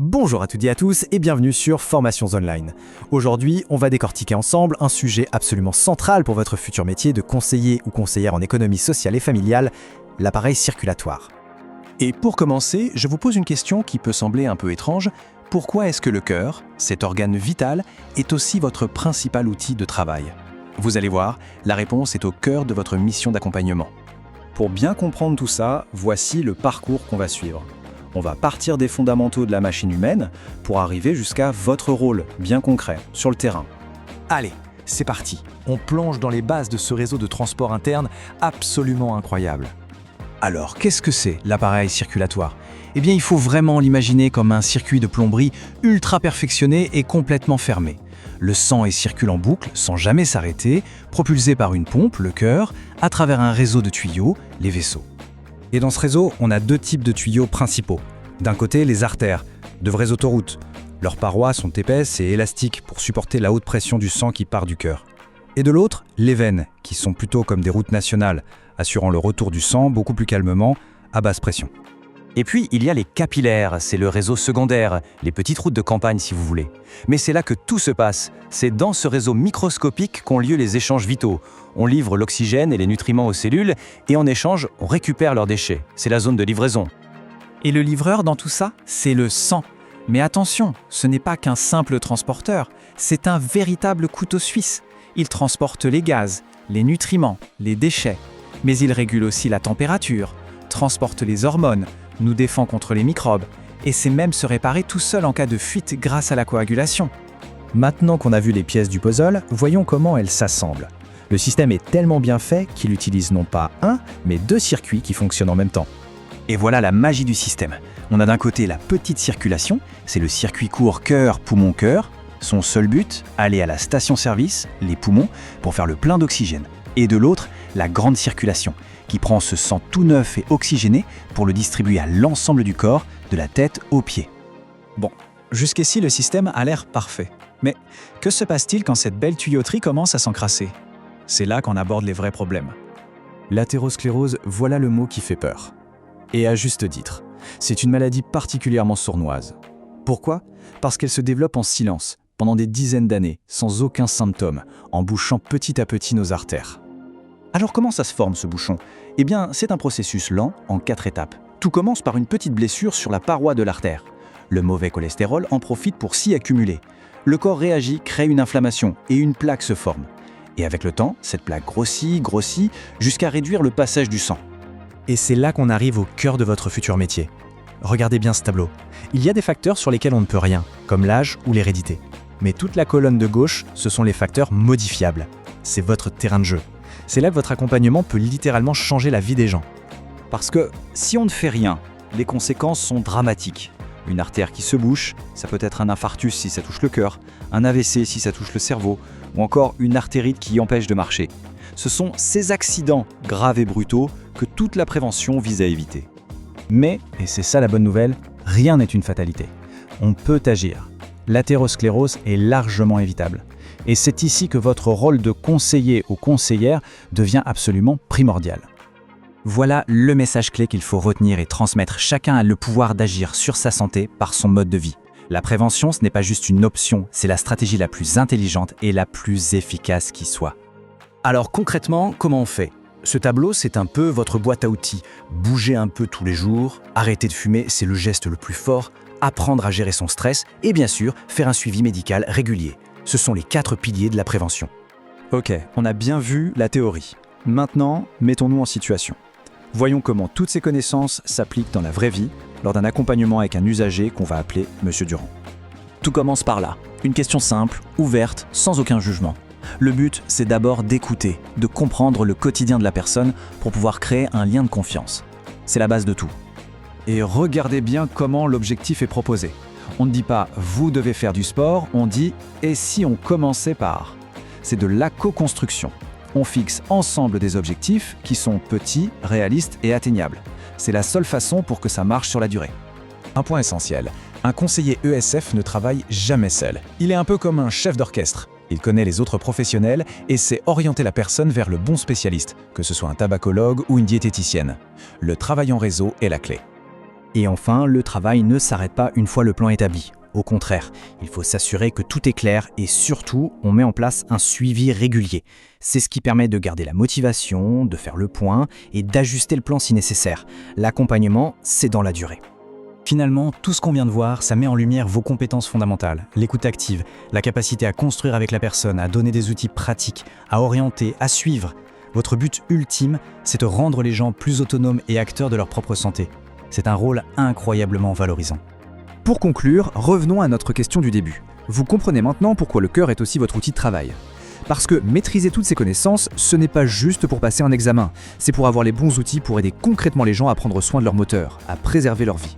Bonjour à toutes et à tous et bienvenue sur Formations Online. Aujourd'hui, on va décortiquer ensemble un sujet absolument central pour votre futur métier de conseiller ou conseillère en économie sociale et familiale, l'appareil circulatoire. Et pour commencer, je vous pose une question qui peut sembler un peu étrange. Pourquoi est-ce que le cœur, cet organe vital, est aussi votre principal outil de travail? Vous allez voir, la réponse est au cœur de votre mission d'accompagnement. Pour bien comprendre tout ça, voici le parcours qu'on va suivre. On va partir des fondamentaux de la machine humaine pour arriver jusqu'à votre rôle bien concret sur le terrain. Allez, c'est parti. On plonge dans les bases de ce réseau de transport interne absolument incroyable. Alors, qu'est-ce que c'est l'appareil circulatoire? Eh bien, il faut vraiment l'imaginer comme un circuit de plomberie ultra perfectionné et complètement fermé. Le sang y circule en boucle sans jamais s'arrêter, propulsé par une pompe, le cœur, à travers un réseau de tuyaux, les vaisseaux. Et dans ce réseau, on a deux types de tuyaux principaux. D'un côté, les artères, de vraies autoroutes. Leurs parois sont épaisses et élastiques pour supporter la haute pression du sang qui part du cœur. Et de l'autre, les veines, qui sont plutôt comme des routes nationales, assurant le retour du sang beaucoup plus calmement, à basse pression. Et puis, il y a les capillaires, c'est le réseau secondaire, les petites routes de campagne si vous voulez. Mais c'est là que tout se passe. C'est dans ce réseau microscopique qu'ont lieu les échanges vitaux. On livre l'oxygène et les nutriments aux cellules, et en échange, on récupère leurs déchets. C'est la zone de livraison. Et le livreur dans tout ça, c'est le sang. Mais attention, ce n'est pas qu'un simple transporteur, c'est un véritable couteau suisse. Il transporte les gaz, les nutriments, les déchets. Mais il régule aussi la température, transporte les hormones, nous défend contre les microbes, et sait même se réparer tout seul en cas de fuite grâce à la coagulation. Maintenant qu'on a vu les pièces du puzzle, voyons comment elles s'assemblent. Le système est tellement bien fait qu'il utilise non pas un, mais deux circuits qui fonctionnent en même temps. Et voilà la magie du système. On a d'un côté la petite circulation, c'est le circuit court cœur-poumon-cœur. Son seul but, aller à la station-service, les poumons, pour faire le plein d'oxygène. Et de l'autre, la grande circulation, qui prend ce sang tout neuf et oxygéné pour le distribuer à l'ensemble du corps, de la tête aux pieds. Bon, jusqu'ici le système a l'air parfait. Mais que se passe-t-il quand cette belle tuyauterie commence à s'encrasser? C'est là qu'on aborde les vrais problèmes. L'athérosclérose, voilà le mot qui fait peur. Et à juste titre. C'est une maladie particulièrement sournoise. Pourquoi? Parce qu'elle se développe en silence, pendant des dizaines d'années, sans aucun symptôme, en bouchant petit à petit nos artères. Alors comment ça se forme ce bouchon? Eh bien, c'est un processus lent en 4 étapes. Tout commence par une petite blessure sur la paroi de l'artère. Le mauvais cholestérol en profite pour s'y accumuler. Le corps réagit, crée une inflammation et une plaque se forme. Et avec le temps, cette plaque grossit, jusqu'à réduire le passage du sang. Et c'est là qu'on arrive au cœur de votre futur métier. Regardez bien ce tableau. Il y a des facteurs sur lesquels on ne peut rien, comme l'âge ou l'hérédité. Mais toute la colonne de gauche, ce sont les facteurs modifiables. C'est votre terrain de jeu. C'est là que votre accompagnement peut littéralement changer la vie des gens. Parce que si on ne fait rien, les conséquences sont dramatiques. Une artère qui se bouche, ça peut être un infarctus si ça touche le cœur, un AVC si ça touche le cerveau, ou encore une artérite qui empêche de marcher. Ce sont ces accidents graves et brutaux que toute la prévention vise à éviter. Mais, et c'est ça la bonne nouvelle, rien n'est une fatalité. On peut agir. L'athérosclérose est largement évitable. Et c'est ici que votre rôle de conseiller ou conseillère devient absolument primordial. Voilà le message clé qu'il faut retenir et transmettre. Chacun a le pouvoir d'agir sur sa santé par son mode de vie. La prévention, ce n'est pas juste une option, c'est la stratégie la plus intelligente et la plus efficace qui soit. Alors concrètement, comment on fait? Ce tableau, c'est un peu votre boîte à outils. Bouger un peu tous les jours, arrêter de fumer, c'est le geste le plus fort, apprendre à gérer son stress et bien sûr, faire un suivi médical régulier. Ce sont les 4 piliers de la prévention. Ok, on a bien vu la théorie. Maintenant, mettons-nous en situation. Voyons comment toutes ces connaissances s'appliquent dans la vraie vie lors d'un accompagnement avec un usager qu'on va appeler Monsieur Durand. Tout commence par là. Une question simple, ouverte, sans aucun jugement. Le but, c'est d'abord d'écouter, de comprendre le quotidien de la personne pour pouvoir créer un lien de confiance. C'est la base de tout. Et regardez bien comment l'objectif est proposé. On ne dit pas « vous devez faire du sport », on dit « et si on commençait par ». C'est de la co-construction. On fixe ensemble des objectifs qui sont petits, réalistes et atteignables. C'est la seule façon pour que ça marche sur la durée. Un point essentiel, un conseiller ESF ne travaille jamais seul. Il est un peu comme un chef d'orchestre. Il connaît les autres professionnels et sait orienter la personne vers le bon spécialiste, que ce soit un tabacologue ou une diététicienne. Le travail en réseau est la clé. Et enfin, le travail ne s'arrête pas une fois le plan établi. Au contraire, il faut s'assurer que tout est clair et surtout, on met en place un suivi régulier. C'est ce qui permet de garder la motivation, de faire le point et d'ajuster le plan si nécessaire. L'accompagnement, c'est dans la durée. Finalement, tout ce qu'on vient de voir, ça met en lumière vos compétences fondamentales, l'écoute active, la capacité à construire avec la personne, à donner des outils pratiques, à orienter, à suivre. Votre but ultime, c'est de rendre les gens plus autonomes et acteurs de leur propre santé. C'est un rôle incroyablement valorisant. Pour conclure, revenons à notre question du début. Vous comprenez maintenant pourquoi le cœur est aussi votre outil de travail. Parce que maîtriser toutes ces connaissances, ce n'est pas juste pour passer un examen, c'est pour avoir les bons outils pour aider concrètement les gens à prendre soin de leur moteur, à préserver leur vie.